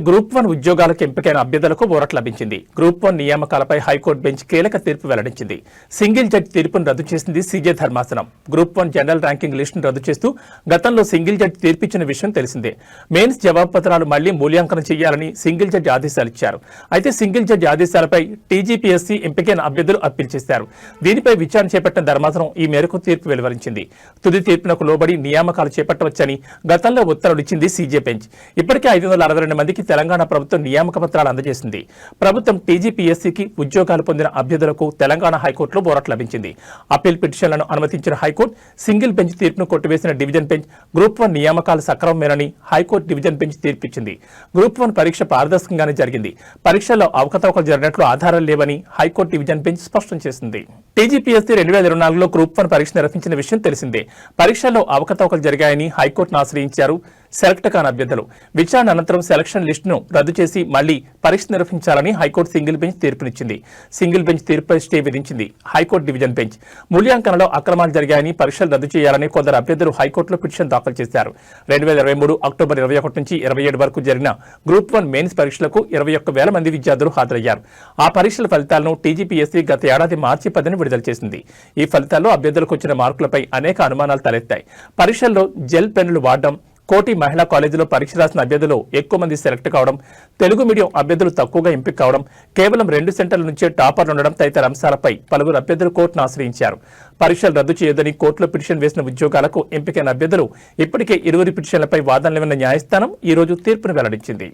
Group 1 ఉద్యోగాలకు ఎంపికైన అభ్యర్థులకు ఊరట లభించింది. గ్రూప్ 1 నియామకాలపై హైకోర్టు బెంచ్ కీలక తీర్పు వెల్లడించింది. సింగిల్ జడ్జి తీర్పును రద్దు చేసింది సీజే ధర్మాసనం. గ్రూప్ 1 జనరల్ ర్యాంకింగ్ లిస్టును రద్దు చేస్తూ గతంలో సింగిల్ జడ్జి తీర్పిచ్చిన విషయం తెలిసిందే. మెయిన్స్ జవాబు పత్రాలు మళ్లీ మూల్యాంకనం చేయాలని సింగిల్ జడ్జి ఆదేశాలు ఇచ్చారు. అయితే సింగిల్ జడ్జి ఆదేశాలపై టీజీపీఎస్సీ ఎంపికైన అభ్యర్థులు అప్పీల్ చేశారు. దీనిపై విచారణ చేపట్టిన ధర్మాసనం ఈ మేరకు తీర్పు వెలువరించింది. తుది తీర్పునకు లోబడి నియామకాలు చేపట్టవచ్చని గతంలో ఉత్తర్వులు ఇచ్చింది సీజే బెంచ్. ఇప్పటికే 562 మందికి తెలంగాణ ప్రభుత్వం నియామక పత్రాలు అందజేసింది. ప్రభుత్వం టీజీపీఎస్సీకి ఉద్యోగాలు పొందిన అభ్యర్థులకు తెలంగాణ హైకోర్టులో ఊరట లభించింది. అప్పీల్ పిటిషన్లను అనుమతించిన హైకోర్టు సింగిల్ బెంచ్ తీర్పును కొట్టివేసిన డివిజన్ బెంచ్ గ్రూప్ 1 నియామకాలు సక్రమమేనని హైకోర్టు డివిజన్ బెంచ్ తీర్పిచ్చింది. గ్రూప్ 1 పరీక్ష పారదర్శకంగానే జరిగింది. పరీక్షల్లో అవకతవకలు జరిగినట్లు ఆధారాలు లేవని హైకోర్టు డివిజన్ బెంచ్ స్పష్టం చేసింది. టీజీపీఎస్సీ 2024లో గ్రూప్ 1 పరీక్ష నిర్వహించిన విషయం తెలిసిందే. పరీక్షల్లో అవకతవకలు జరిగాయని హైకోర్టును ఆశ్రయించారు సెలెక్ట్ కాని అభ్యర్థులు. విచారణ అనంతరం సెలక్షన్ లిస్టును రద్దు చేసి మళ్లీ పరీక్ష నిర్వహించాలని హైకోర్టు సింగిల్ బెంచ్ తీర్పునిచ్చింది. సింగిల్ బెంచ్ తీర్పుపై స్టే విధించింది హైకోర్టు డివిజన్ బెంచ్. మూల్యాంకనంలో అక్రమాలు జరిగాయని పరీక్షలు రద్దు చేయాలని కొందరు అభ్యర్థులు హైకోర్టులో పిటిషన్ దాఖలు చేశారు. 2023 అక్టోబర్ 21 నుంచి 27 వరకు జరిగిన గ్రూప్ 1 మెయిన్స్ పరీక్షలకు 21,000 మంది విద్యార్థులు హాజరయ్యారు. ఆ పరీక్షల ఫలితాలను టీజీపీఎస్సీ గత ఏడాది మార్చి 10న విడుదల చేసింది. ఈ ఫలితాల్లో అభ్యర్థులకు వచ్చిన మార్కులపై అనేక అనుమానాలు తలెత్తాయి. పరీక్షల్లో జెల్ పెన్నులు వాడడం, కోటి మహిళా కాలేజీలో పరీక్ష రాసిన అభ్యర్థులు ఎక్కువ మంది సెలెక్ట్ కావడం, తెలుగు మీడియం అభ్యర్థులు తక్కువగా ఎంపిక కావడం, కేవలం 2 సెంటర్ల నుంచే టాపర్లు ఉండడం తదితర అంశాలపై పలువురు అభ్యర్థులు కోర్టును ఆశ్రయించారు. పరీక్షలు రద్దు చేయొద్దని కోర్టులో పిటిషన్ వేసిన ఉద్యోగాలకు ఎంపికైన అభ్యర్థులు ఇప్పటికే 20 పిటిషన్లపై వాదనలు విన్న న్యాయస్థానం ఈ రోజు తీర్పును వెల్లడించింది.